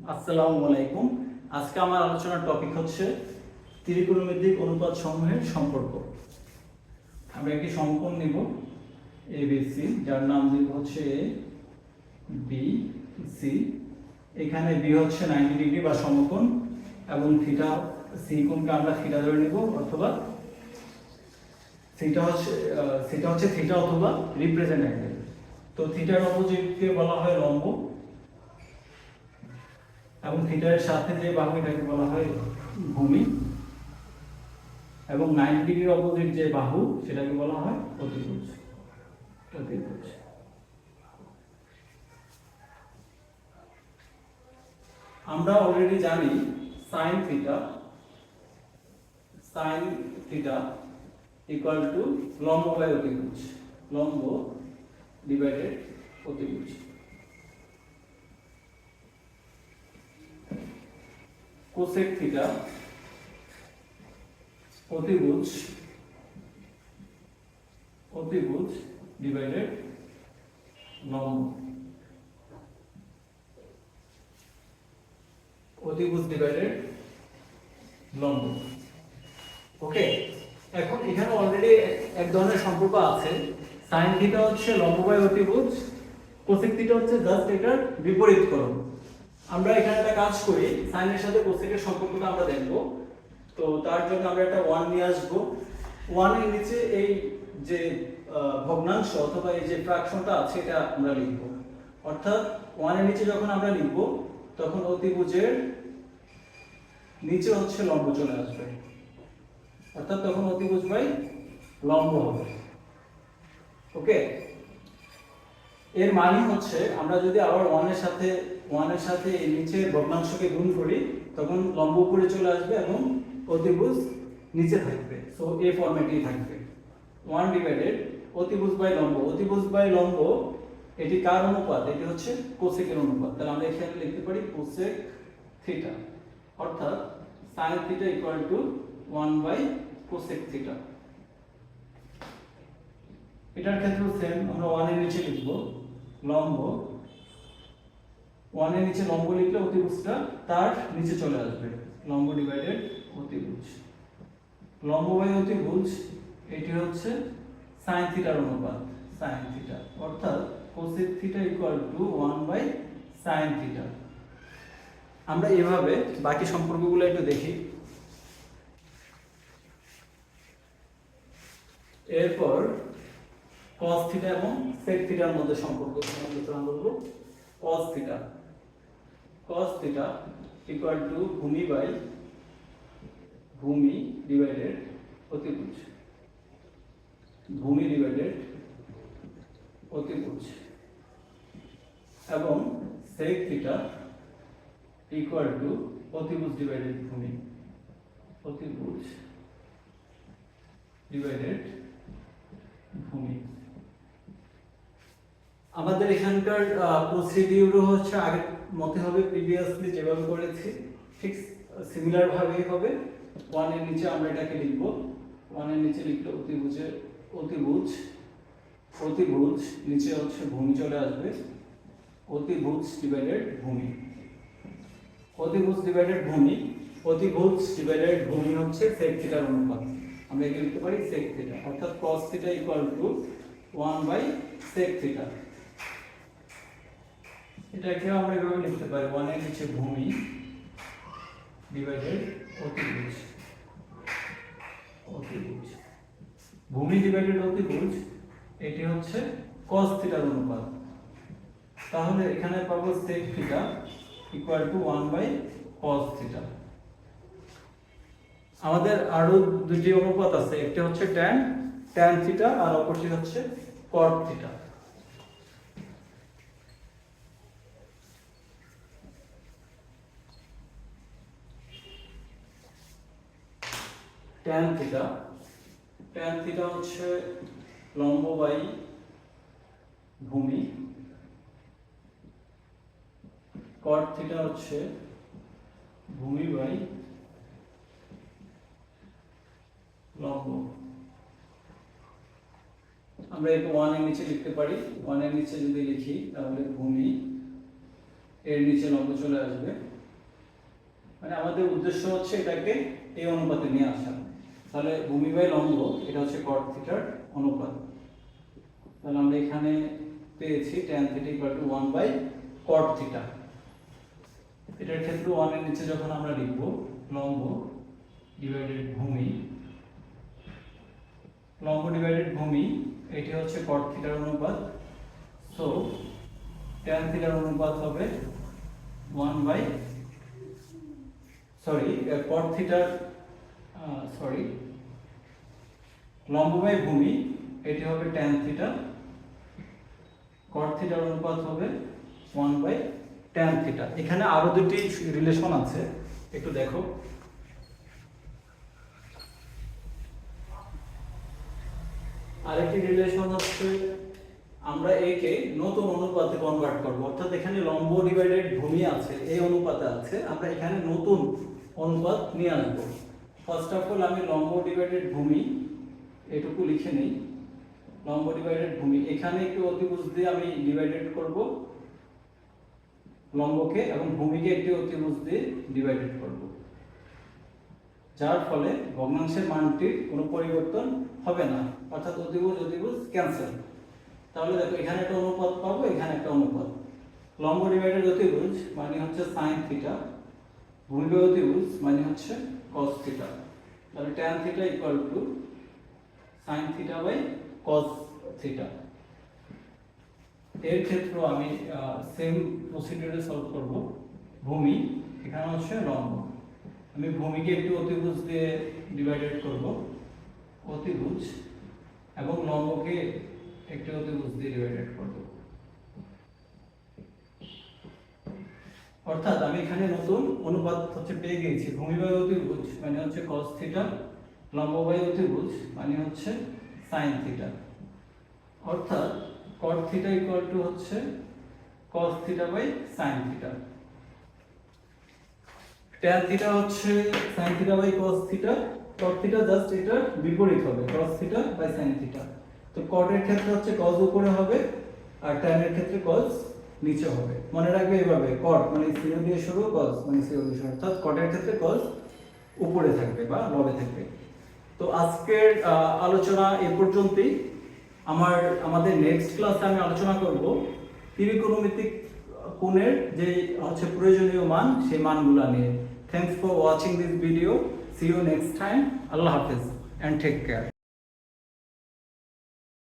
আসসালামু আলাইকুম। আজকে আমার আলোচনার টপিক হচ্ছে ত্রিকোণমিতিক অনুপাত সমূহের সম্পর্ক। আমরা একটি সমকোণ নিব ABC, যার নাম দিব হচ্ছে A, B, C। এখানে B হচ্ছে 90 ডিগ্রি বা সমকোণ, এবং থিটা C কোণকে আমরা থিটা ধরে নিব, অথবা থিটা হচ্ছে থিটা অথবা রিপ্রেজেন্ট অ্যাঙ্গেল। তো থিটার অপোজিটকে বলা হয় লম্ব, এবং থিটার সাথে যে বাহু এটাকে বলা হয় ভূমি, এবং 90 ডিগ্রির অপোজিট যে বাহু সেটাকে বলা হয় অতিভুজ। অতিভুজ আমরা অলরেডি জানি sin থিটা ইকুয়াল টু লম্ব বাই অতিভুজ, লম্ব ডিভাইডেড অতিভুজ। কোসেক থিটা অতিভুজ ডিভাইডেড লম্ব, অতিভুজ ডিভাইডেড লম্ব। ওকে, এখন এখানে অলরেডি এক ধরনের সম্পর্ক আছে। sin থিটা হচ্ছে লম্ব বাই অতিভুজ, কোসেক থিটা হচ্ছে জাস্ট এটার বিপরীতকরণ। আমরা এখানে একটা কাজ করি, sin এর সাথে কোসেকের সম্পর্কটা আমরা দেখব। তো তার জন্য আমরা একটা 1 নিয়ে আসব। 1 এর নিচে এই যে ভগ্নাংশ অথবা এই যে ফ্র্যাকশনটা আছে এটা আমরা লিখব। অর্থাৎ 1 এর নিচে যখন আমরা লিখব তখন অতিভুজের নিচে হচ্ছে লম্ব চলে আসবে, অর্থাৎ তখন অতিভুজ বাই লম্ব হবে। ওকে, এর মানে হচ্ছে আমরা যদি আবার 1 এর সাথে এই নিচের ভগ্নাংশকে গুণ করি তখন লম্ব উপরে চলে আসবে এবং অতিভুজ নিচে থাকবে। সো এই ফরম্যাটেই থাকবে 1 ডিভাইডেড অতিভুজ বাই লম্ব। অতিভুজ বাই লম্ব এটি কার অনুপাত? এটি হচ্ছে কোসেকের অনুপাত। তাহলে আমরা এখানে লিখতে পারি কোসেক থিটা, অর্থাৎ sin theta equal to 1 by cosec theta. এটার ক্ষেত্রেও সেম, আমরা 1 এর নিচে লিখব লম্ব, 1 এর নিচে লম্ব লিখলে অতিভুজটা তার নিচে চলে আসবে, লম্ব ডিভাইডেড অতিভুজ। লম্ব বাই অতিভুজ এটি হচ্ছে sin থিটার অনুপাত, sin থিটা, অর্থাৎ cosec theta equal to 1 by sin theta. আমরা এভাবে বাকি সম্পর্কগুলো একটু দেখি। এরপর cos থিটা এবং sec থিটার মধ্যে সম্পর্ক আলোচনা করব। cos থিটা ইকুয়াল টু ভূমি ডিভাইডেড অতিভুজ, ভূমি ডিভাইডেড অতিভুজ, এবং sec থিটা ইকুয়াল টু অতিভুজ ডিভাইডেড ভূমি, অতিভুজ ডিভাইডেড ভূমি। আমাদের এখানকার প্রসিডিউরও হচ্ছে আগের মতে হবে, প্রিভিয়াসলি যেভাবে করেছি ঠিক সিমিলার ভাবেই হবে। 1 এর নিচে আমরা এটাকে লিখব, 1 এর নিচে লিখলে অতিভুজ নিচে হচ্ছে ভূমি চলে আসবে, অতিভুজ ডিভাইডেড ভূমি, অতিভুজ ডিভাইডেড ভূমি। অতিভুজ ডিভাইডেড ভূমি হচ্ছে sec থিটার অনুপাত। আমরা এখানে লিখতে পারি sec থিটা, অর্থাৎ cos theta equal to 1 by sec theta. এটাকে আমরা এভাবে লিখতে পারি 1 এর নিচে ভূমি ডিভাইডেড অতিভুজ, অতিভুজ, ভূমি ডিভাইডেড অতিভুজ এটি হচ্ছে cos থিটার অনুপাত। তাহলে এখানে পাবো sec theta equal to 1 by cos theta. আমাদের আরো দুটি অনুপাত আছে, একটা হচ্ছে tan থিটা আর অপরটি হচ্ছে cot থিটা। tan থিটা হচ্ছে লম্ব বাই ভূমি, cot থিটা হচ্ছে ভূমি বাই লম্ব। আমরা একে 1 এর নিচে লিখতে পারি। 1 এর নিচে যদি লিখি তাহলে ভূমি এর নিচে লম্ব চলে আসবে, মানে আমাদের উদ্দেশ্য হচ্ছে এটাকে এই অনুপাতে নিয়ে আসা। তাহলে ভূমি বাই লম্ব এটা হচ্ছে cot থিটার অনুপাত। তাহলে আমরা এখানে পেয়েছি tan θ = 1/cot θ। এটার ক্ষেত্রে 1 এর নিচে যখন আমরা লিখব লম্ব ডিভাইডেড ভূমি, লম্ব ডিভাইডেড ভূমি এটি হচ্ছে cot θ এর অনুপাত। সো tan θ এর অনুপাত হবে cot θ লম্ব বাই ভূমি এটি হবে tan θ, cot θ এর অনুপাত হবে 1/tan θ। এখানে আরো দুটি রিলেশন আছে, একটু দেখো। আরেকটি রিলেশন হচ্ছে আমরা একে নতুন অনুপাতে কনভার্ট করব, অর্থাৎ এখানে লম্ব ডিভাইডেড ভূমি আছে, এই অনুপাতে আছে, আমরা এখানে নতুন অনুপাত নিয়ে আসব। ফার্স্ট অফ অল আমি লম্ব ডিভাইডেড ভূমি এটুকু লিখে নেই। লম্ব ডিভাইডেড ভূমি, এখানে একটু অতিভুজ দিয়ে আমি ডিভাইডেড করব লম্বকে, এবং ভূমিকে একটি অতিভুজ দিয়ে ডিভাইডেড করব, যার ফলে ভগ্নাংশের মানটির কোনো পরিবর্তন হবে না, অর্থাৎ অতিভুজ অতিভুজ ক্যান্সেল। তাহলে দেখো এখানে একটা অনুপাত পাবো, এখানে একটা অনুপাত। লম্ব ডিভাইডেড অতিভুজ মানে হচ্ছে sin θ, ভূমি বাই অতিভুজ মানে হচ্ছে cos θ। তাহলে tan θ = sin θ / cos θ। এর ক্ষেত্রে আমি সেম প্রসিডিউরে সলভ করব। ভূমি এখানে হচ্ছে লম্ব, আমি ভূমিকে একটু অতিভুজ দিয়ে ডিভাইডেড করব, অতিভুজ, এবং লম্বকে একটি অতিভুজ দিয়ে ডিভাইডেড করব। অর্থাৎ আমি এখানে নতুন অনুপাত হচ্ছে পেয়ে গেছি। ভূমি বাই অতিভুজ মানে হচ্ছে cos θ, লম্ব বাই অতিভুজ মানে হচ্ছে sin θ। অর্থাৎ cot θ = হচ্ছে cos θ / sin θ। tan θ হচ্ছে sin θ / cos θ, cot θ জাস্ট এটার বিপরীত হবে, cos θ / sin θ। তো cot এর ক্ষেত্রে হচ্ছে cos উপরে হবে, আর tan এর ক্ষেত্রে cos নিচে হবে। মনে রাখবে এভাবে, cot মানে 0 দিয়ে শুরু, cos মানে 0 দিয়ে শুরু, অর্থাৎ cot এর ক্ষেত্রে cos উপরে থাকবে বা লবে থাকবে। তো আজকের আলোচনা এ পর্যন্তই। আমাদের নেক্সট ক্লাসে আমি আলোচনা করব ত্রিকোণমিতিক কোণের যে হচ্ছে প্রয়োজনীয় মান, সেই মানগুলো নিয়ে। Thanks for watching this video. See you next time. আল্লাহ হাফেজ এন্ড টেক কেয়ার।